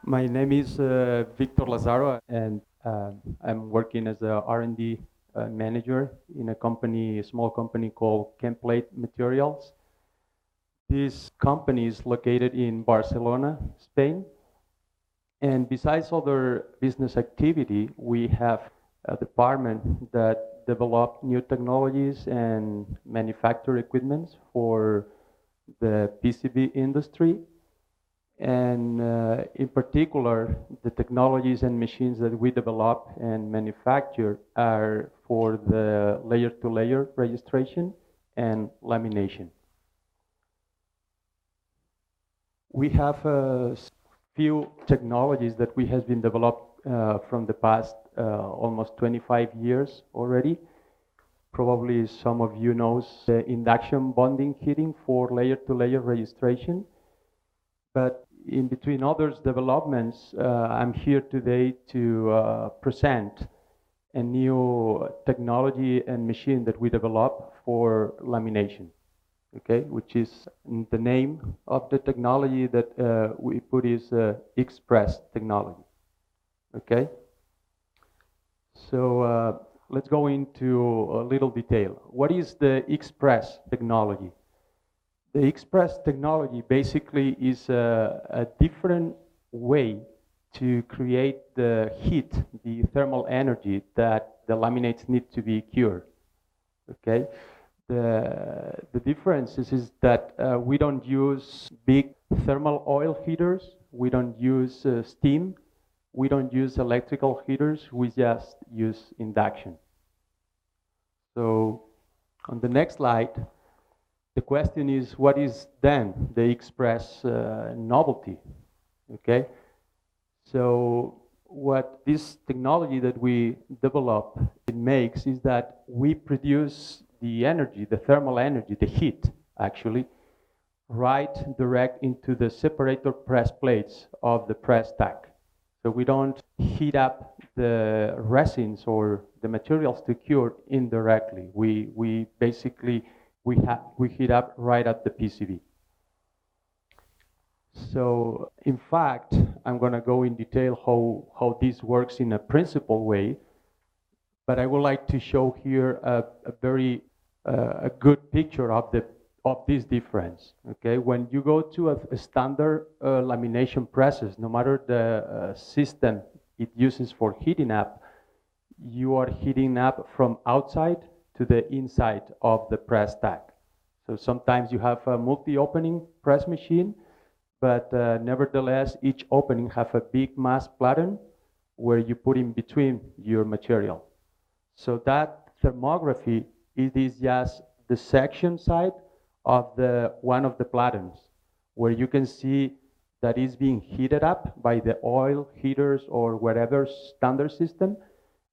My name is Victor Lazarro, and I'm working as a R&D manager in a small company called Chemplate Materials. This company is located in Barcelona, Spain. And besides other business activity, we have a department that develop new technologies and manufacture equipment for the PCB industry. And in particular, the technologies and machines that we develop and manufacture are for the layer-to-layer registration and lamination. We have a few technologies that we have been developed from the past almost 25 years already. Probably some of you knows the induction bonding heating for layer-to-layer registration. But in between others developments, I'm here today to present a new technology and machine that we developed for lamination, okay? Which is the name of the technology that we put is Express technology, okay? So let's go into a little detail. What is the Express technology? The Express technology basically is a different way to create the heat, the thermal energy that the laminates need to be cured. Okay, the difference is that we don't use big thermal oil heaters, we don't use steam, we don't use electrical heaters, we just use induction. So on the next slide, the question is, what is then the Express novelty? Okay, so what this technology that we develop it makes is that we produce the energy, the thermal energy, the heat actually, right direct into the separator press plates of the press stack. So we don't heat up the resins or the materials to cure indirectly. We basically we heat up right at the PCB. So in fact, I'm going to go in detail how this works in a principal way, but I would like to show here a very a good picture of this difference. Okay, when you go to a standard lamination presses, no matter the system it uses for heating up, you are heating up from outside to the inside of the press stack. So sometimes you have a multi-opening press machine, but nevertheless each opening have a big mass platen where you put in between your material. So that thermography, it is just the section side of one of the platens, where you can see that is being heated up by the oil heaters or whatever standard system.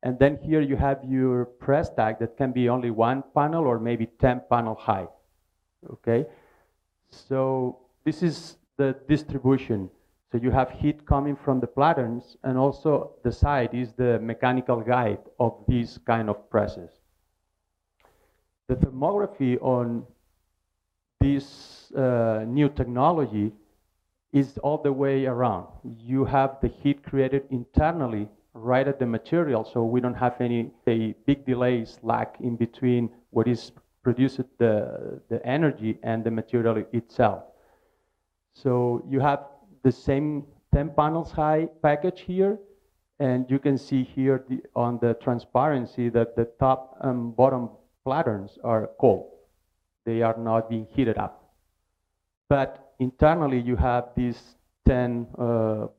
And then here you have your press stack that can be only one panel or maybe 10 panel high. Okay, so this is the distribution. So you have heat coming from the platens, and also the side is the mechanical guide of these kind of presses. The thermography on this new technology is all the way around. You have the heat created internally right at the material, so we don't have any big delays lag in between what is produced the energy and the material itself. So you have the same 10 panels high package here, and you can see here on the transparency that the top and bottom plattens are cold. They are not being heated up. But internally you have these 10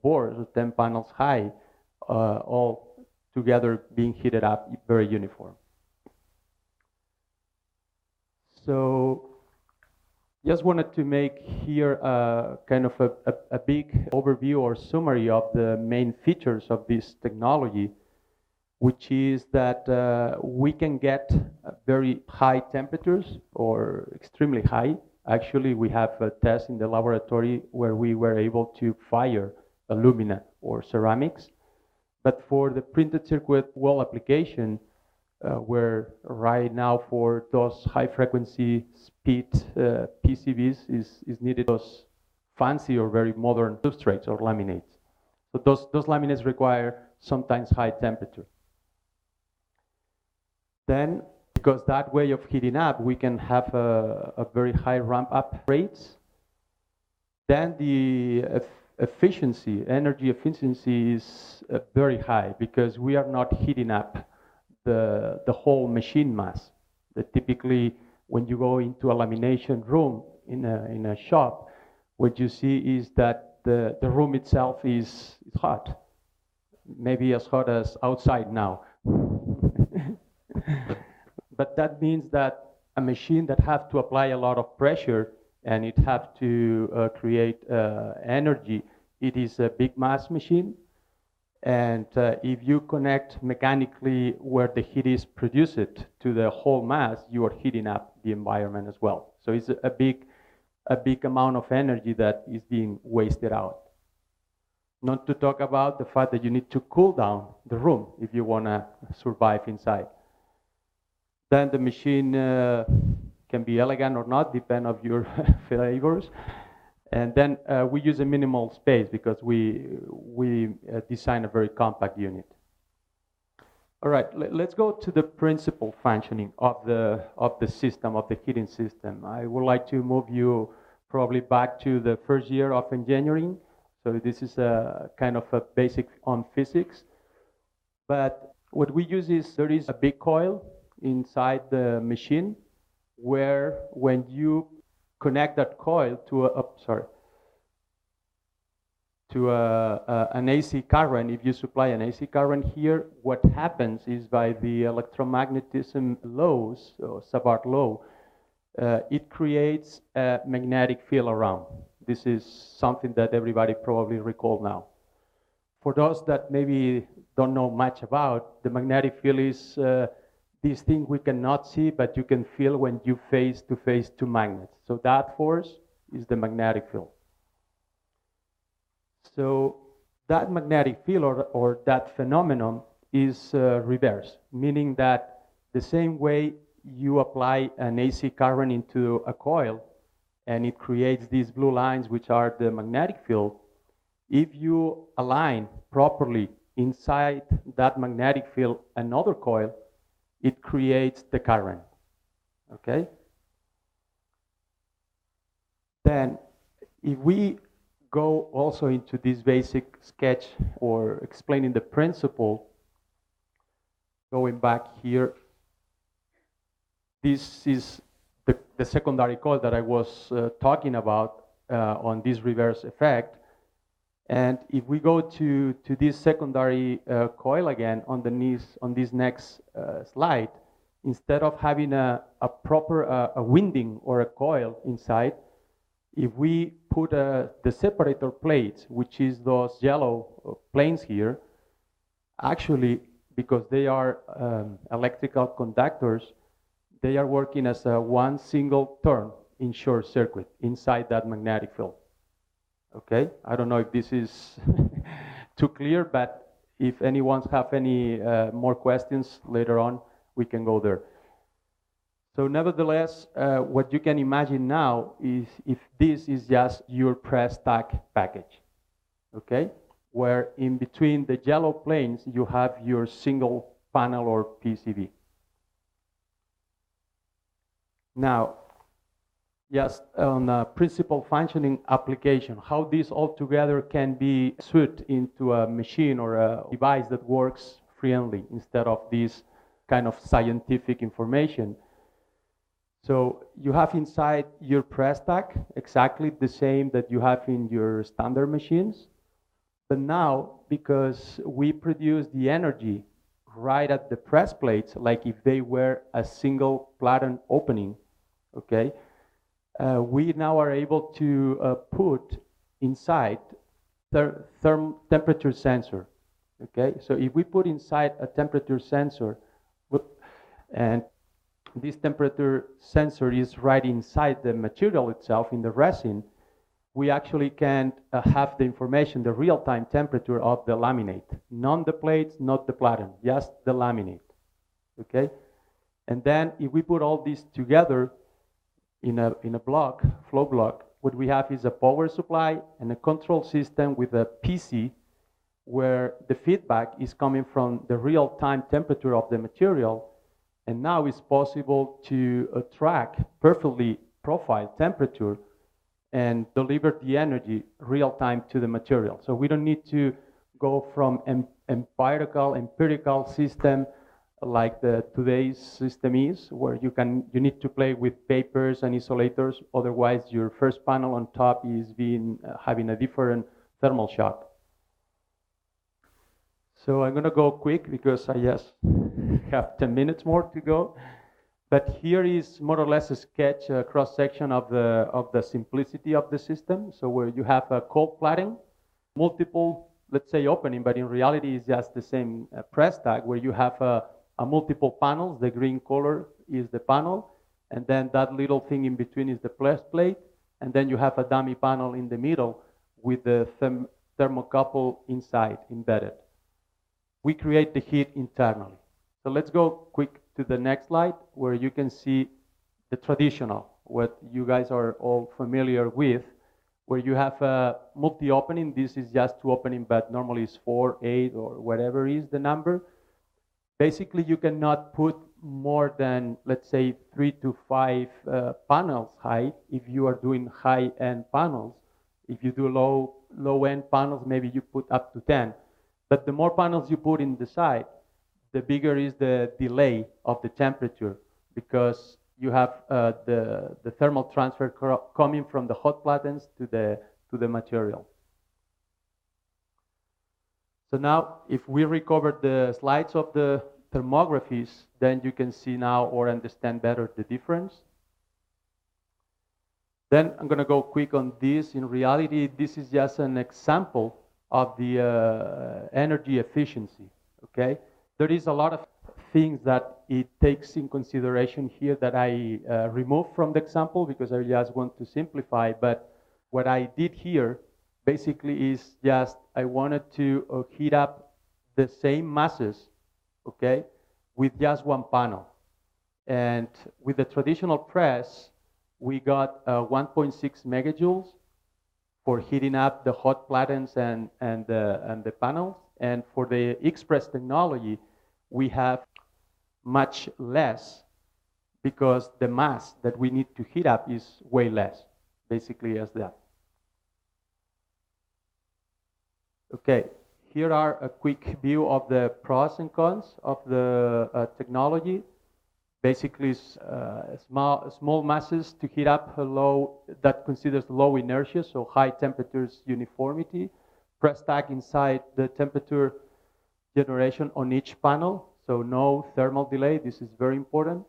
boards, 10 panels high, all together being heated up very uniform. So just wanted to make here kind of a big overview or summary of the main features of this technology, which is that we can get very high temperatures or extremely high. Actually, we have a test in the laboratory where we were able to fire alumina or ceramics. But for the printed circuit wall application, where right now for those high frequency speed PCBs is needed those fancy or very modern substrates or laminates. So those laminates require sometimes high temperature. Then, because that way of heating up, we can have a very high ramp up rates. Then the efficiency, energy efficiency is very high because we are not heating up the whole machine mass. That typically, when you go into a lamination room in a shop, what you see is that the room itself is hot, maybe as hot as outside now. But that means that a machine that have to apply a lot of pressure and it have to create energy, it is a big mass machine. And if you connect mechanically where the heat is produced to the whole mass, you are heating up the environment as well. So it's a big amount of energy that is being wasted out. Not to talk about the fact that you need to cool down the room if you want to survive inside. Then the machine can be elegant or not, depend on your flavors. And then we use a minimal space because we design a very compact unit. All right, let's go to the principal functioning of the system, of the heating system. I would like to move you probably back to the first year of engineering. So this is a kind of a basic on physics. But what we use is there is a big coil inside the machine where when you connect that coil to an AC current, if you supply an AC current here, what happens is by the electromagnetism laws, or Savart law, it creates a magnetic field around. This is something that everybody probably recall now. For those that maybe don't know much about, the magnetic field is this thing we cannot see, but you can feel when you face to face two magnets. So that force is the magnetic field. So that magnetic field or that phenomenon is reverse, meaning that the same way you apply an AC current into a coil and it creates these blue lines which are the magnetic field, if you align properly inside that magnetic field another coil, it creates the current, okay? Then if we go also into this basic sketch or explaining the principle, going back here, this is the secondary coil that I was talking about on this reverse effect. And if we go to this secondary coil again on this next slide, instead of having a proper winding or a coil inside, if we put the separator plates, which is those yellow planes here, actually, because they are electrical conductors, they are working as one single turn in short circuit inside that magnetic field. Okay, I don't know if this is too clear, but if anyone have any more questions later on, we can go there. So nevertheless, what you can imagine now is if this is just your press stack package, okay, where in between the yellow planes you have your single panel or PCB. Now, just on a principal functioning application, how this all together can be suited into a machine or a device that works friendly instead of this kind of scientific information. So you have inside your press stack exactly the same that you have in your standard machines. But now, because we produce the energy right at the press plates, like if they were a single platen opening, okay, we now are able to put inside temperature sensor. Okay, so if we put inside a temperature sensor, and this temperature sensor is right inside the material itself in the resin, we actually can have the information, the real-time temperature of the laminate, not the plates, not the platen, just the laminate. Okay, and then if we put all these together in a block, flow block, what we have is a power supply and a control system with a PC where the feedback is coming from the real-time temperature of the material, and now it's possible to track perfectly profile temperature and deliver the energy real-time to the material. So we don't need to go from empirical system like today's system is, where you need to play with papers and isolators, otherwise your first panel on top is having a different thermal shock. So I'm going to go quick because I just have 10 minutes more to go. But here is more or less a sketch, a cross-section of the simplicity of the system. So where you have a cold plating, multiple, let's say opening, but in reality it's just the same press tag, where you have a multiple panels. The green color is the panel, and then that little thing in between is the press plate, and then you have a dummy panel in the middle with the thermocouple inside embedded. We create the heat internally. So let's go quick to the next slide, where you can see the traditional, what you guys are all familiar with, where you have a multi-opening. This is just 2 opening, but normally it's 4, 8, or whatever is the number. Basically, you cannot put more than, let's say, 3 to 5 panels high if you are doing high-end panels. If you do low-end panels, maybe you put up to 10. But the more panels you put in the side, the bigger is the delay of the temperature, because you have the thermal transfer coming from the hot platens to the material. So now, if we recover the slides of the thermographies, then you can see now or understand better the difference. Then I'm going to go quick on this. In reality, this is just an example of the energy efficiency, okay? There is a lot of things that it takes in consideration here that I removed from the example because I just want to simplify. But what I did here basically is just I wanted to heat up the same masses, okay, with just one panel. And with the traditional press, we got 1.6 megajoules for heating up the hot platens and the panels. And for the X-Press technology, we have much less, because the mass that we need to heat up is way less, basically as that. Okay, here are a quick view of the pros and cons of the technology. Basically, small masses to heat up that considers low inertia, so high temperatures uniformity. Press tag inside the temperature generation on each panel, so no thermal delay. This is very important.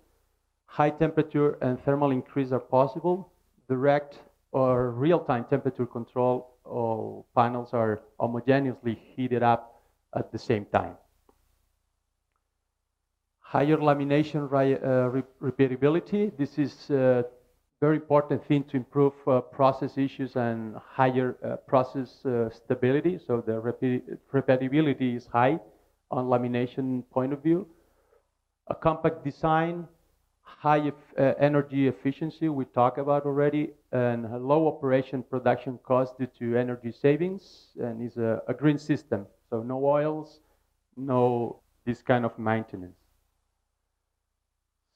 High temperature and thermal increase are possible. Direct or real-time temperature control, all panels are homogeneously heated up at the same time. Higher lamination repeatability. This is a very important thing to improve process issues and higher process stability. So the repeatability is high on lamination point of view. A compact design, high energy efficiency, we talked about already, and a low operation production cost due to energy savings, and is a green system. So no oils, no this kind of maintenance.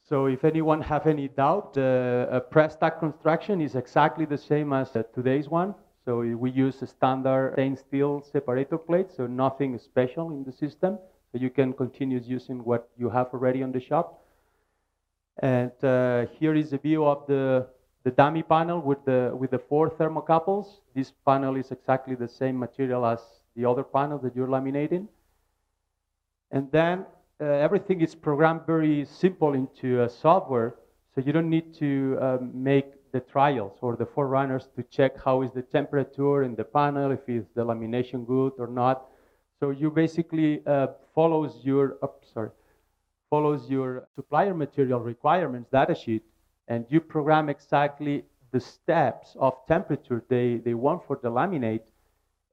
So if anyone have any doubt, a press tag construction is exactly the same as today's one. So we use a standard stainless steel separator plate, so nothing special in the system. So you can continue using what you have already on the shop. And here is a view of the dummy panel with the 4 thermocouples. This panel is exactly the same material as the other panel that you're laminating. And then everything is programmed very simple into software, so you don't need to make the trials or the forerunners to check how is the temperature in the panel, if is the lamination good or not. So you basically follows your supplier material requirements data sheet, and you program exactly the steps of temperature they want for the laminate.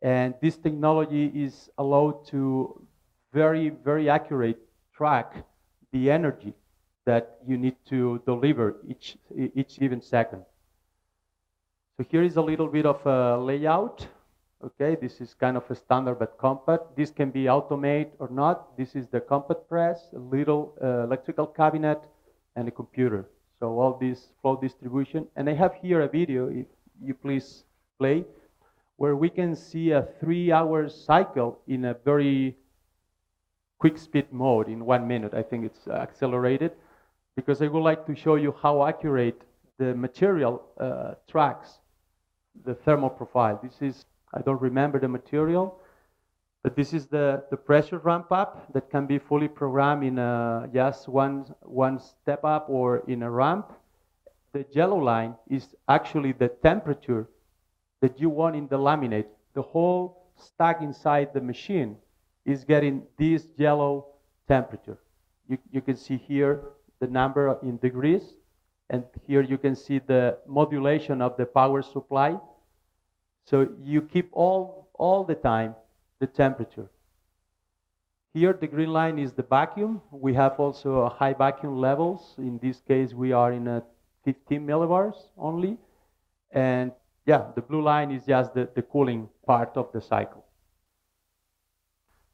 And this technology is allowed to very, very accurate track the energy that you need to deliver each given second. So here is a little bit of a layout, Okay, this is kind of a standard but compact. This can be automated or not. This is the compact press, a little electrical cabinet, and a computer. So all this flow distribution. And I have here a video, if you please play, where we can see a 3-hour cycle in a very quick speed mode in 1 minute. I think it's accelerated, because I would like to show you how accurate the material tracks the thermal profile. This is, I don't remember the material, but this is the pressure ramp up that can be fully programmed in just one step up or in a ramp. The yellow line is actually the temperature that you want in the laminate. The whole stack inside the machine is getting this yellow temperature. You can see here the number in degrees, and here you can see the modulation of the power supply. So you keep all the time the temperature. Here the green line is the vacuum. We have also high vacuum levels. In this case we are in a 15 millibars only. And yeah, the blue line is just the cooling part of the cycle.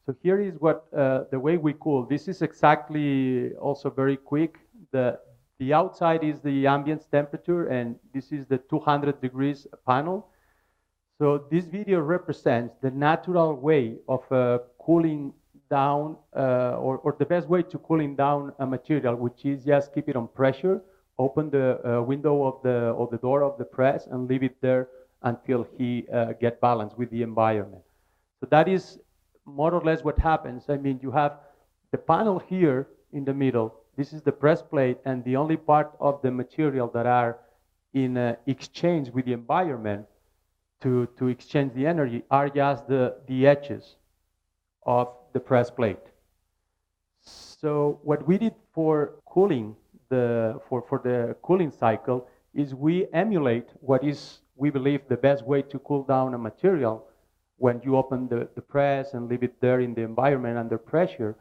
So here is what the way we cool. This is exactly also very quick. The outside is the ambient temperature, and this is the 200 degrees panel. So this video represents the natural way of cooling down, or the best way to cooling down a material, which is just keep it on pressure, open the window of the door of the press, and leave it there until he get balanced with the environment. So that is more or less what happens. I mean, you have the panel here in the middle. This is the press plate, and the only part of the material that are in exchange with the environment to exchange the energy are just the edges of the press plate. So what we did for cooling, for the cooling cycle, is we emulate what is, we believe, the best way to cool down a material when you open the press and leave it there in the environment under pressure.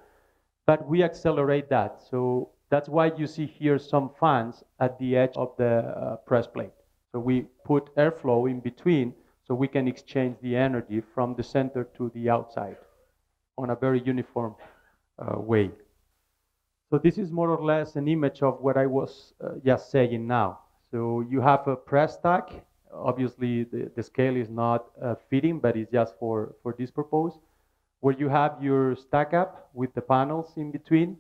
But we accelerate that. So that's why you see here some fans at the edge of the press plate. So we put airflow in between so we can exchange the energy from the center to the outside on a very uniform way. So this is more or less an image of what I was just saying now. So you have a press stack. Obviously, the scale is not fitting, but it's just for this purpose, where you have your stack up with the panels in between.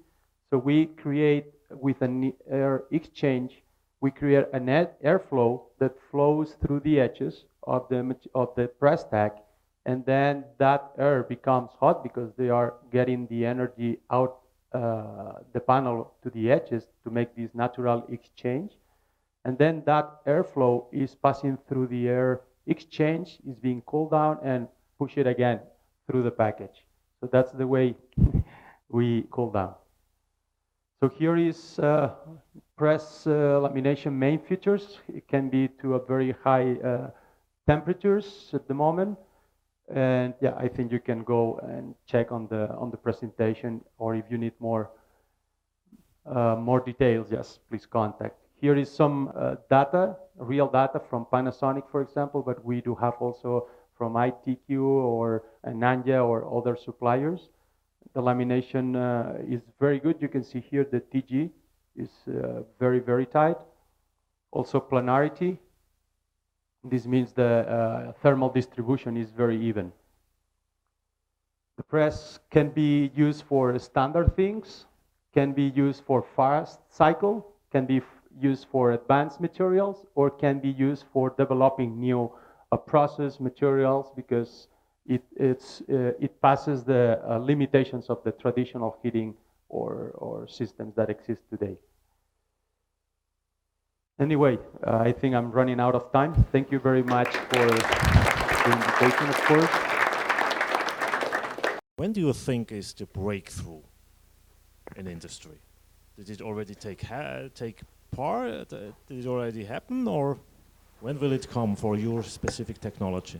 So we create, with an air exchange, we create an airflow that flows through the edges of the press stack, and then that air becomes hot because they are getting the energy out the panel to the edges to make this natural exchange. And then that airflow is passing through the air exchange, is being cooled down and push it again through the package. So that's the way we cool down. So here is press lamination main features. It can be to a very high temperatures at the moment. And yeah, I think you can go and check on the presentation, or if you need more details, yes, please contact. Here is some data, real data from Panasonic, for example, but we do have also from ITQ or Nanya or other suppliers. The lamination is very good. You can see here the TG is very, very tight. Also planarity. This means the thermal distribution is very even. The press can be used for standard things, can be used for fast cycle, can be used for advanced materials, or can be used for developing new process materials, because it passes the limitations of the traditional heating or systems that exist today. Anyway, I think I'm running out of time. Thank you very much for the invitation, of course. When do you think is the breakthrough in industry? Did it already take part? Did it already happen, or when will it come for your specific technology?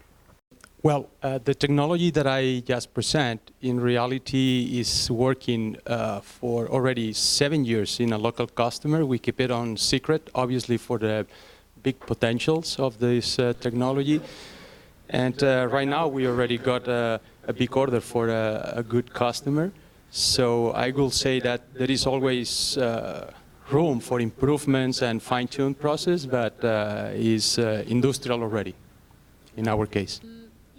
Well, the technology that I just present in reality is working for already 7 years in a local customer. We keep it on secret, obviously, for the big potentials of this technology. And right now we already got a big order for a good customer. So I will say that there is always room for improvements and fine-tune process, but is industrial already in our case.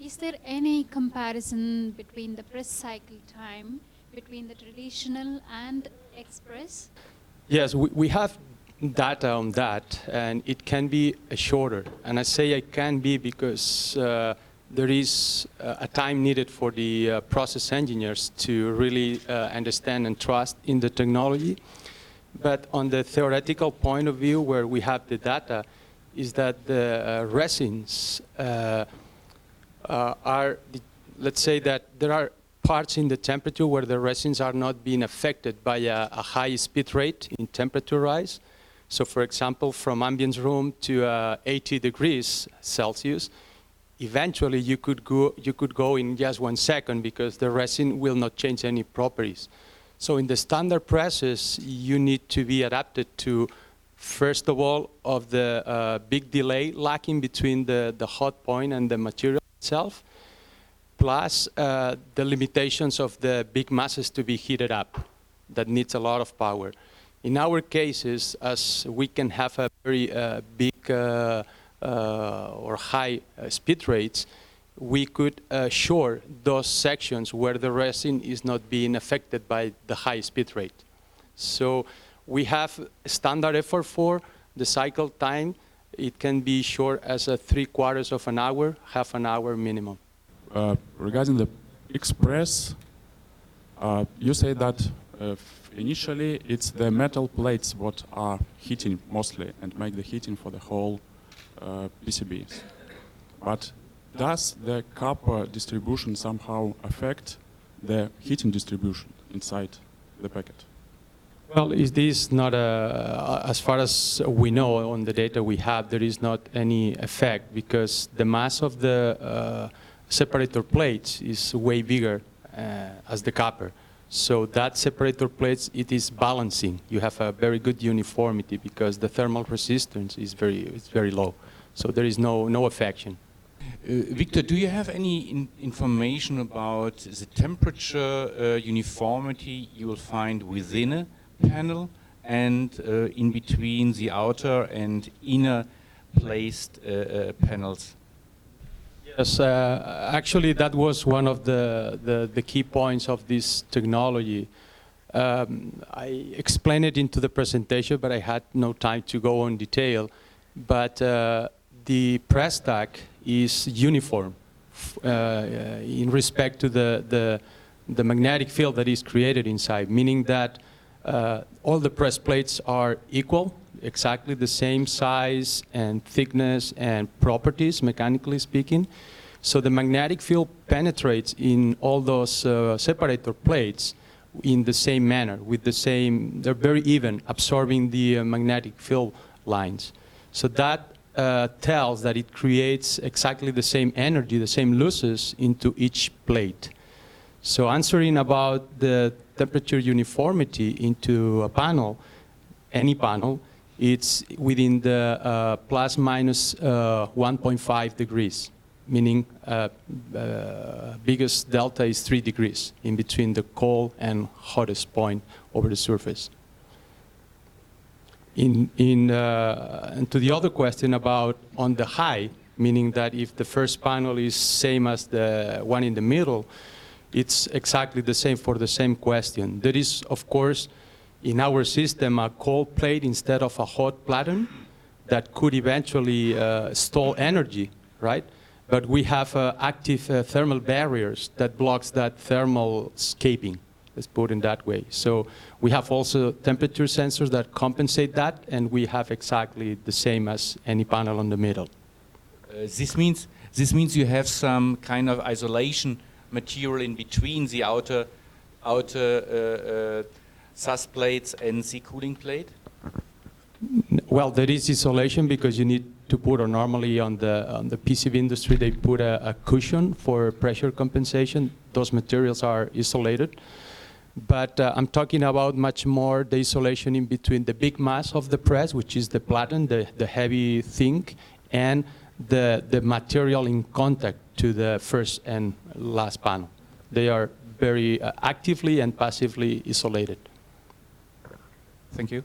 Is there any comparison between the press cycle time between the traditional and express? Yes, we have data on that, and it can be shorter. And I say it can be because there is a time needed for the process engineers to really understand and trust in the technology. But on the theoretical point of view, where we have the data, is that the resins let's say that there are parts in the temperature where the resins are not being affected by a high speed rate in temperature rise. So for example, from ambient room to 80 degrees Celsius, eventually you could go in just 1 second because the resin will not change any properties. So in the standard presses, you need to be adapted to, first of all, of the big delay lacking between the hot point and the material itself, plus the limitations of the big masses to be heated up. That needs a lot of power. In our cases, as we can have a very big or high speed rates, we could short those sections where the resin is not being affected by the high speed rate. So we have standard effort for the cycle time. It can be short as a 3/4 of an hour, half an hour minimum. Regarding the express, you say that initially it's the metal plates what are heating mostly and make the heating for the whole PCBs. But does the copper distribution somehow affect the heating distribution inside the packet? Well, is this not as far as we know on the data we have, there is not any effect because the mass of the separator plates is way bigger as the copper. So that separator plates, it is balancing. You have a very good uniformity because the thermal resistance is very low. So there is no affection. Victor, do you have any information about the temperature uniformity you will find within a panel and in between the outer and inner placed panels? Yes, actually that was one of the key points of this technology. I explained it into the presentation, but I had no time to go in detail. But the press stack is uniform in respect to the magnetic field that is created inside, meaning that all the press plates are equal, exactly the same size and thickness and properties, mechanically speaking. So the magnetic field penetrates in all those separator plates in the same manner, with the same, they're very even, absorbing the magnetic field lines. So that tells that it creates exactly the same energy, the same losses into each plate. So answering about the temperature uniformity into a panel, any panel, it's within the plus minus 1.5 degrees, meaning biggest delta is 3 degrees in between the cold and hottest point over the surface. And to the other question about on the high, meaning that if the first panel is same as the one in the middle, it's exactly the same for the same question. There is, of course, in our system, a cold plate instead of a hot platen that could eventually store energy, right? But we have active thermal barriers that blocks that thermal escaping. Let's put it that way. So we have also temperature sensors that compensate that, and we have exactly the same as any panel on the middle. This means you have some kind of isolation material in between the outer sus plates and the cooling plate? Well, there is isolation because you need to put, or normally on the PCB industry, they put a cushion for pressure compensation. Those materials are isolated. But I'm talking about much more the isolation in between the big mass of the press, which is the platen, the heavy thing, and the material in contact to the first and last panel. They are very actively and passively isolated. Thank you.